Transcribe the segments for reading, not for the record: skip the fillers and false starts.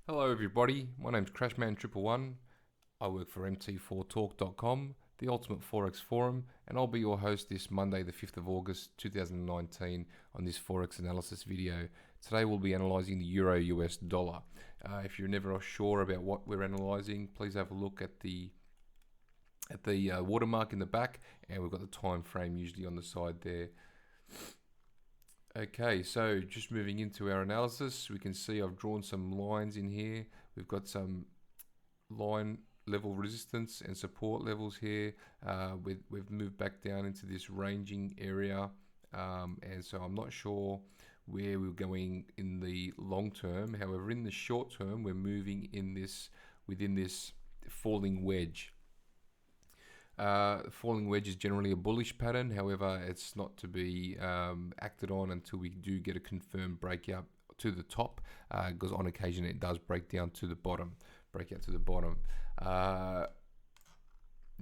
Hello everybody, my name's Crashman111. I work for mt4talk.com, the ultimate Forex forum, and I'll be your host this Monday the 5th of August 2019 on this Forex analysis video. Today we'll be analysing the Euro US dollar. If you're never sure about what we're analysing, please have a look at the watermark in the back, and we've got the time frame usually on the side there. Okay, so just moving into our analysis, we can see I've drawn some lines in here. We've got some line level resistance and support levels here. We've moved back down into this ranging area, and so I'm not sure where we're going in the long term. However, in the short term, we're moving within this falling wedge. Falling wedge is generally a bullish pattern. However, it's not to be acted on until we do get a confirmed breakout to the top, because on occasion it does break down to the bottom, breakout to the bottom.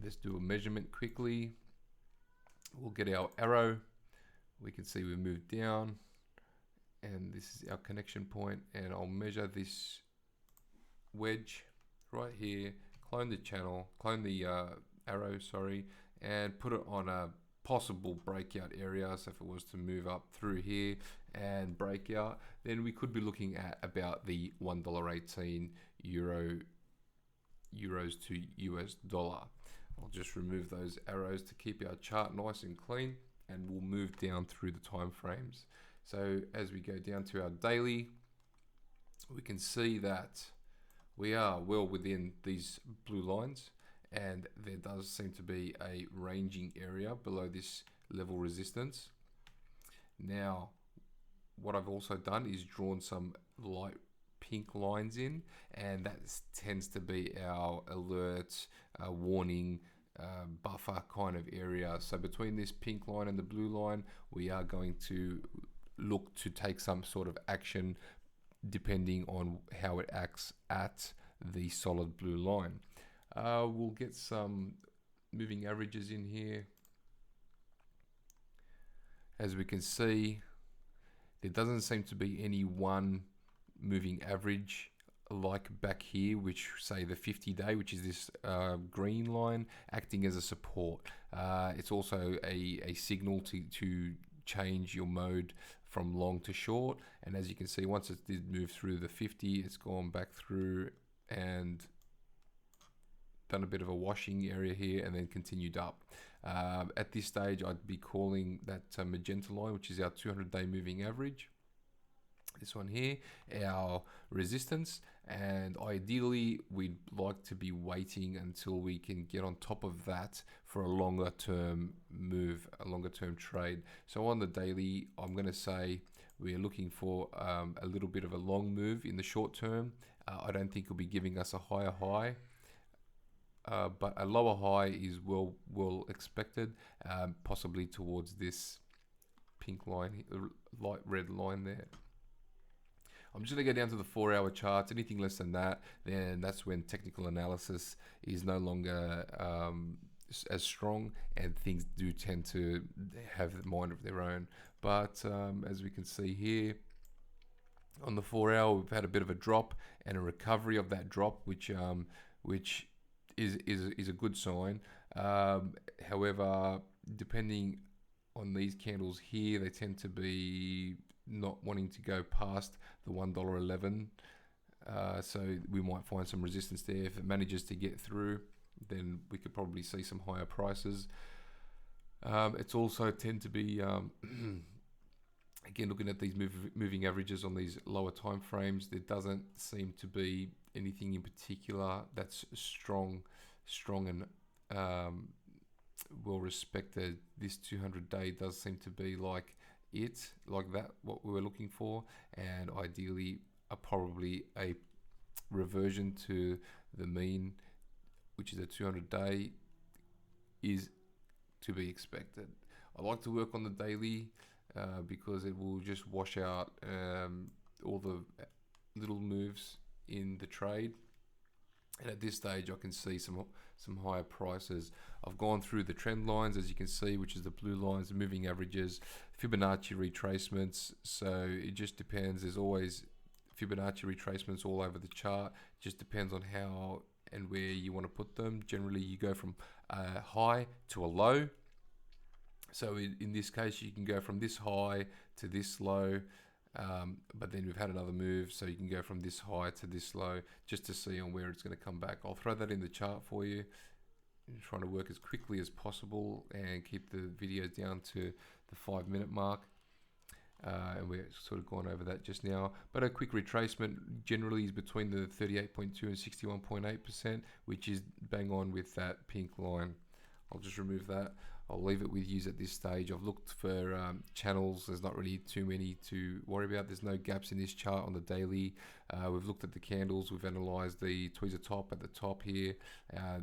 Let's do a measurement quickly. We'll get our arrow. We can see we moved down, and this is our connection point, and I'll measure this wedge right here, clone the channel, clone the arrow, sorry, and put it on a possible breakout area. So if it was to move up through here and break out, then we could be looking at about the $1.18 euros to US dollar. I'll just remove those arrows to keep our chart nice and clean, and we'll move down through the time frames. So as we go down to our daily, we can see that we are well within these blue lines, and there does seem to be a ranging area below this level resistance. Now, what I've also done is drawn some light pink lines in, and that tends to be our alert, warning, buffer kind of area. So between this pink line and the blue line, we are going to look to take some sort of action depending on how it acts at the solid blue line. We'll get some moving averages in here. As we can see, there doesn't seem to be any one moving average like back here, which say the 50-day, which is this green line, acting as a support. It's also a signal to change your mode from long to short. And as you can see, once it did move through the 50, it's gone back through and done a bit of a washing area here and then continued up. At this stage, I'd be calling that magenta line, which is our 200-day moving average. This one here, our resistance, and ideally we'd like to be waiting until we can get on top of that for a longer term move, a longer term trade. So on the daily, I'm going to say we're looking for a little bit of a long move in the short term. I don't think it'll be giving us a higher high. But a lower high is well expected, possibly towards this pink line, light red line there. I'm just going to go down to the 4-hour charts. Anything less than that, then that's when technical analysis is no longer as strong, and things do tend to have a mind of their own. But as we can see here, on the 4-hour, we've had a bit of a drop and a recovery of that drop, which is a good sign. However, depending on these candles here, they tend to be not wanting to go past the $1.11. So we might find some resistance there. If it manages to get through, then we could probably see some higher prices. It's also tend to be again, looking at these moving averages on these lower time frames, there doesn't seem to be anything in particular that's strong and well respected. This 200-day does seem to be like that, what we were looking for, and ideally probably a reversion to the mean, which is a 200-day, is to be expected. I like to work on the daily because it will just wash out all the little moves in the trade. And at this stage, I can see some higher prices. I've gone through the trend lines, as you can see, which is the blue lines, the moving averages, Fibonacci retracements. So it just depends. There's always Fibonacci retracements all over the chart. Just depends on how and where you want to put them. Generally, you go from a high to a low. So in this case, you can go from this high to this low, but then we've had another move, so you can go from this high to this low just to see on where it's going to come back. I'll throw that in the chart for you. I'm trying to work as quickly as possible and keep the videos down to the 5-minute mark. And we're sort of gone over that just now. But a quick retracement generally is between the 38.2 and 61.8%, which is bang on with that pink line. I'll just remove that. I'll leave it with you at this stage. I've looked for channels. There's not really too many to worry about. There's no gaps in this chart on the daily. We've looked at the candles. We've analyzed the tweezer top at the top here.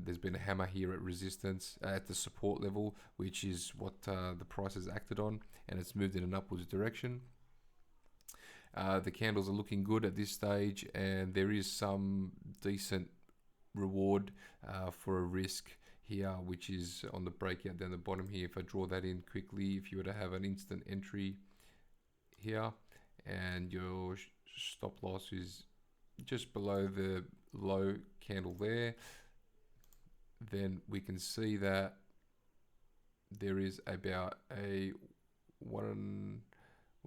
There's been a hammer here at resistance at the support level, which is what the price has acted on, and it's moved in an upwards direction. The candles are looking good at this stage, and there is some decent reward for a risk here, which is on the breakout down the bottom here. If I draw that in quickly, if you were to have an instant entry here and your stop loss is just below the low candle there, then we can see that there is about a one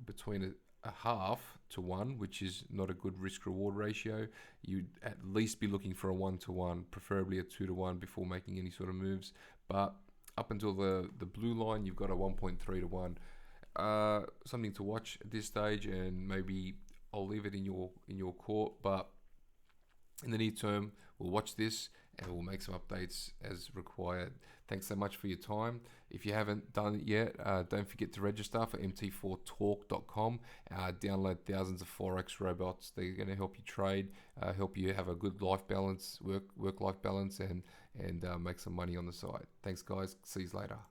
between a half to 1, which is not a good risk reward ratio. You'd at least be looking for a 1-to-1, preferably a 2-to-1 before making any sort of moves. But up until the blue line, you've got a 1.3-to-1. Something to watch at this stage, and maybe I'll leave it in your court. But in the near term, we'll watch this and we'll make some updates as required. Thanks so much for your time. If you haven't done it yet, don't forget to register for mt4talk.com. Download thousands of Forex robots. They're going to help you trade, help you have a good life balance, work-life balance, and make some money on the side. Thanks, guys. See you later.